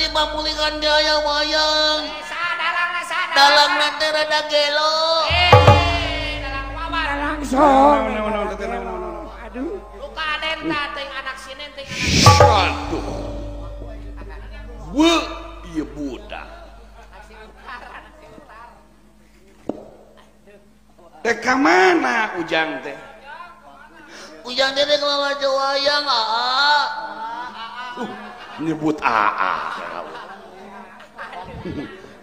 di pamulikan jaya wayang dalam nanti rada gelo dalang mawar langsung aduh luka aden ting anak sini ting aduh bu iya budak teh ka mana Ujang teh Ujang teh kelola wayang nyebut AA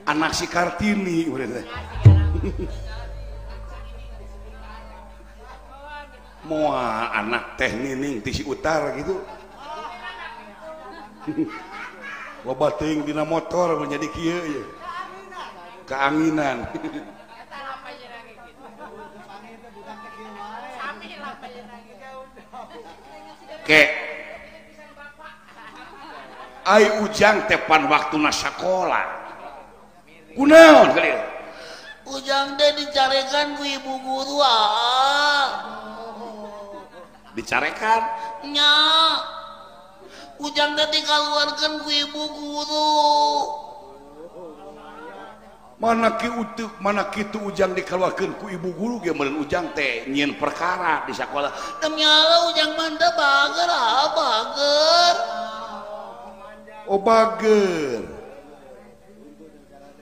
anak si Kartini moa anak teh nining ti si Utar gitu loba teuing dina motor menjadi kieu ya keanginan ke ai Ujang tepan waktuna sakola kunaon kali Ujang teh dicarekan ku ibu guru dicarekan nya Ujang teh dikaluarkeun ku ibu guru mana kitu Ujang dikeluarkeun ku ibu guru ge meureun Ujang teh nyieun perkara di sakola demi Allah Ujang mah teh bager bager oh bager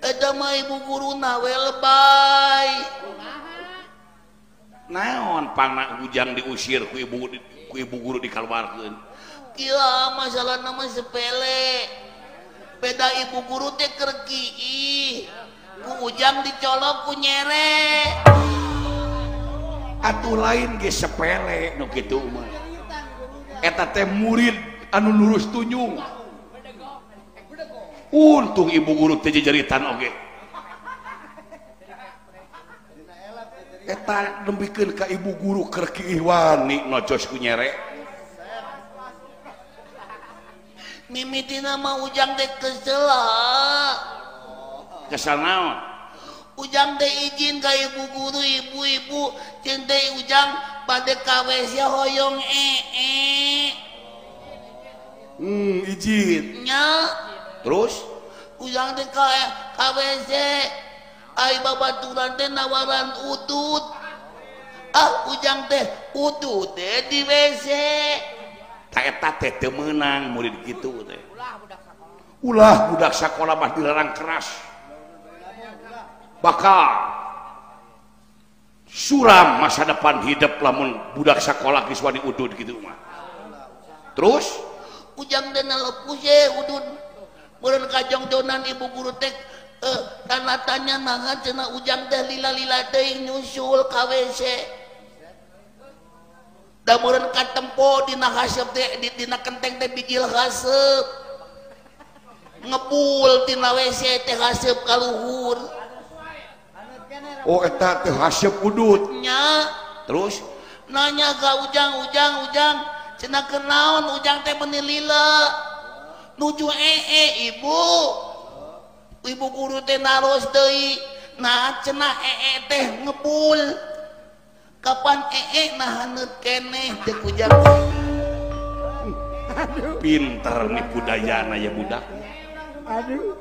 eta mah ibu guru nawe lebay naon pangna Ujang diusir ku ibu guru dikeluarkeun kieu masalah nama sepele beda ibu guru teh keur kiih ku Ujang dicolok ku nyere atuh lain ge sepele nu kitu mah eta teh murid anu lurus tunjung untung ibu guru teh jejeritan oge eta nembikeun ka ibu guru keur kiih wani nocos ku nyere mimitina mah Ujang teh kesel kesal naon Ujang teh izin ka ibu guru ibu-ibu ceun teh Ujang bade ka WC hoyong izin nya terus Ujang teh ka WC ai babaturan teh nawaran utut Ujang teh utut teh di WC ta eta teh teu meunang murid kitu teh ulah budak sakola mah dilarang keras bakal suram masa depan hidup lamun budak sakola geus wani udud gitu mah terus Ujang teh nalepu ye udud meureun kajongjonan ibu guru teh tanda tanya naha cenah Ujang teh lila-lila teuing nyusul ka WC da meureun katempo dina haseup teh dina kenteng teh bijil haseup ngebul tina WC teh haseup ka luhur oh eta teh haseup udud nya terus nanya ka Ujang cenah kenaon Ujang teh meuni lila nuju ibu guru teh naros deui nah cenah teh ngebul kapan nahaneut keneh teh Ujang pinter nipu dayana ya budak aduh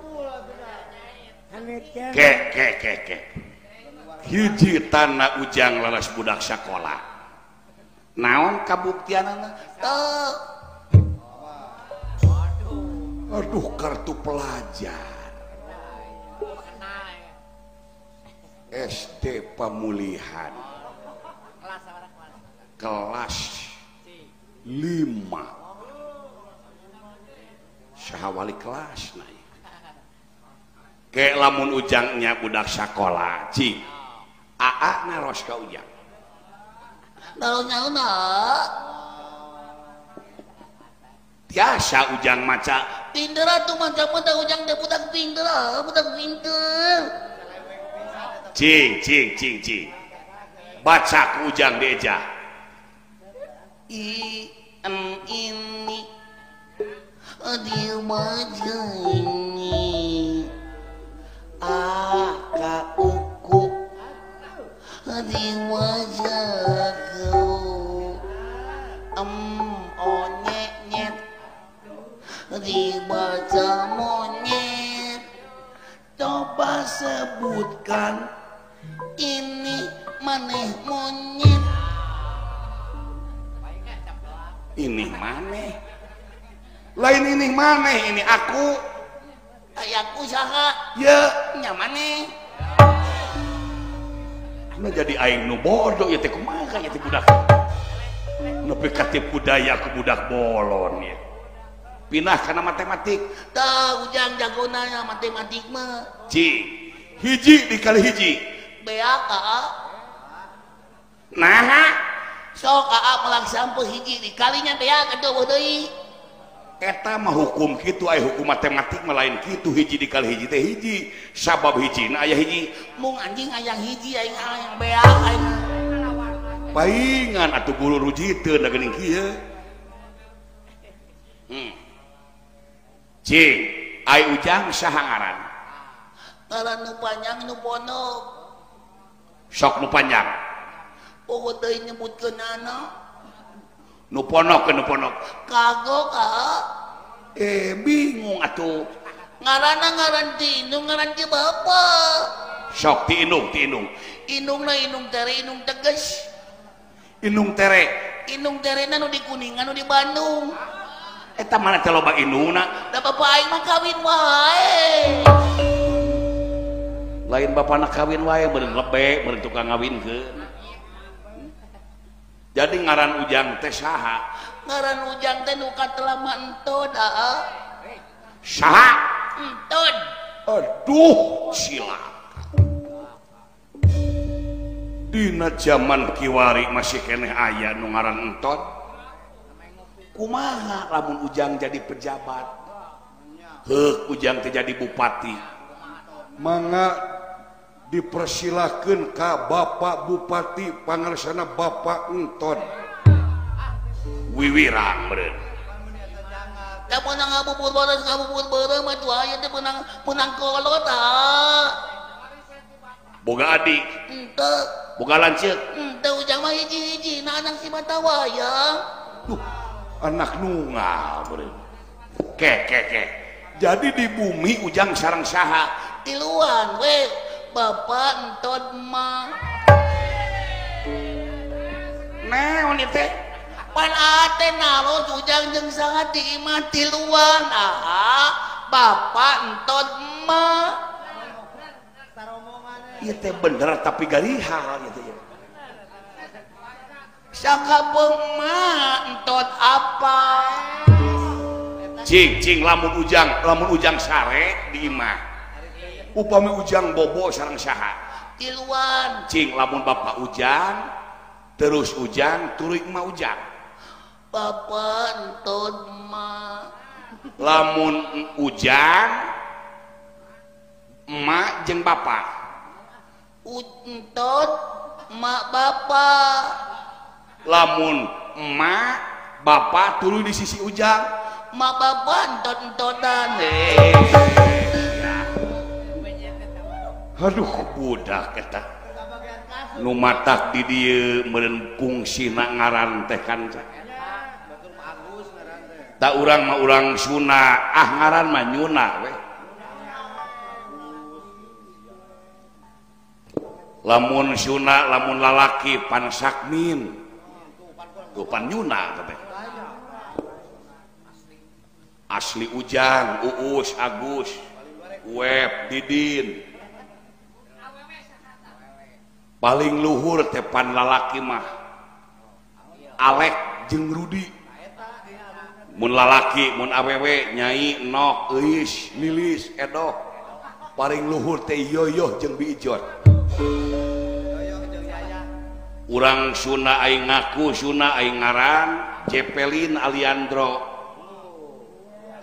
ke hiji tanah Ujang laras budak sakola naon kabuktianana aduh kartu pelajar SD Pemulihan kelas 5 syahwali kelas naik kayak lamun Ujangnya budak sakola cing AA naros ka Ujang naon biasa Ujang maca pinter atuh macam mana Ujang teh budak pinter cing baca ku Ujang deja ini di wajah ini uku di wajahku onyet nyet dibaca monyet sebutkan ini maneh monyet. Ini maneh. Lain ini maneh, ini aku. Ayahku saha? Ya, Nya maneh. nah jadi aing nu bodoh ya teh kumaha ya teh budak. Nepi ka tipu daya ku budak bolon ya. Pindah kana matematik. Tah ujang jagona matematik mah. Ci, hiji dikali hiji. Bea ka. Nah, Sok aa melang sampeuh hiji dikalinya bea kedua deui. eta mah hukum kitu aya hukum matematik mah lain kitu hiji dikali hiji teh hiji. Sabab hijina aya hiji. Mung anjing aya hiji aing bea aing. Paingan atuh guru rujiteun da geuning kieu. Cing, ai ujang saha ngaran? Ngaran nu panjang nu pondok. Sok nu panjang. Poho deui nyebutkeun anak. Nu ponok ke nu ponok. Kagok Bingung atuh. ngaranna ngaran ti indung ngaran ti bapak. Sok ti indung, ti indung. Indungna indung tere indung teges. Indung tere. Indung terena nu di Kuningan nu di Bandung. Eta mana teh loba indungna? Da bapak aing mah kawin wae. Lain bapana kawin wae beureun lebe, beureun tukang ngawinkeun. Jadi ngaran ujang teh saha? Ngaran ujang teh nu katelama entod Saha? Entod. Aduh, silakan. Dina zaman kiwari masih keneh aya nu ngaran entod. Kumaha lamun ujang jadi pejabat? Heuk ujang teh jadi bupati. Mangga dipersilahkan ka Bapak Bupati pangarsana Bapak Entod. Wiwirang meureun. Da meunang ngabubur bareng mah tuh aya teh meunang kolot Boga adik, Henteu. boga lanceuk. Henteu ujang mah hiji-hiji na anak si mata wayang. Anak nunggal meureun. Ke. Jadi di bumi ujang sareng saha? Tiluan we Bapak Entod mah. Naon ieu teh? Pan ate naros ujang jeung saha di imah tiluan Bapak Entod mah. Ieu teh bener tapi galihal ieu teh. Sakabeung mah Entod apa? Cing lamun ujang sare di imah. Upami ujang bobo sareng saha? Tiluan. Cing lamun bapak ujang terus ujang tuluy emak ujang. Bapak Entod mah. Lamun ujang emak jeung bapak. Entod emak bapak. Lamun emak bapak tuluy di sisi ujang. Emak bapak entod-entodan. Aduh budak eta nu matak di dieu meureun fungsina ngaran teh kanca. Tak urang mah urang Sunda, ngaran mah nyuna we. Lamun Sunda, lamun lalaki pan sakmin. Tuh pan nyuna teh. Asli ujang, Uus, Agus, Web, Didin. Paling luhur tepan lalaki mah Alek jeung Rudi. Mun lalaki mun awewe Nyai, Nok, Eis, Lilis, Edo. Paling luhur teh Yoyoh jeung Biijot. Urang Sunda aing ngaku Sunda aing ngaran Cepelin Aliandro.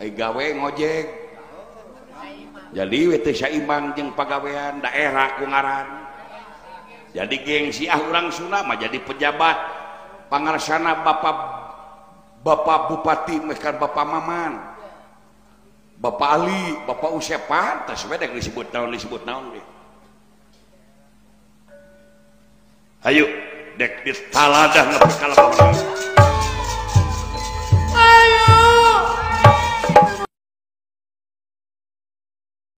Aing gawe ngojek. Jadi we teh saimbang jeung pagawean daerah ku ngaran. Jadi gengsi urang Sunda mah jadi pejabat pangarsana Bapak Bupati mekan Bapak Maman, Bapak Ali, Bapak Usepan, tas we dek disebut naon deh. Hayu dek ditaladah nepi ka lapangan.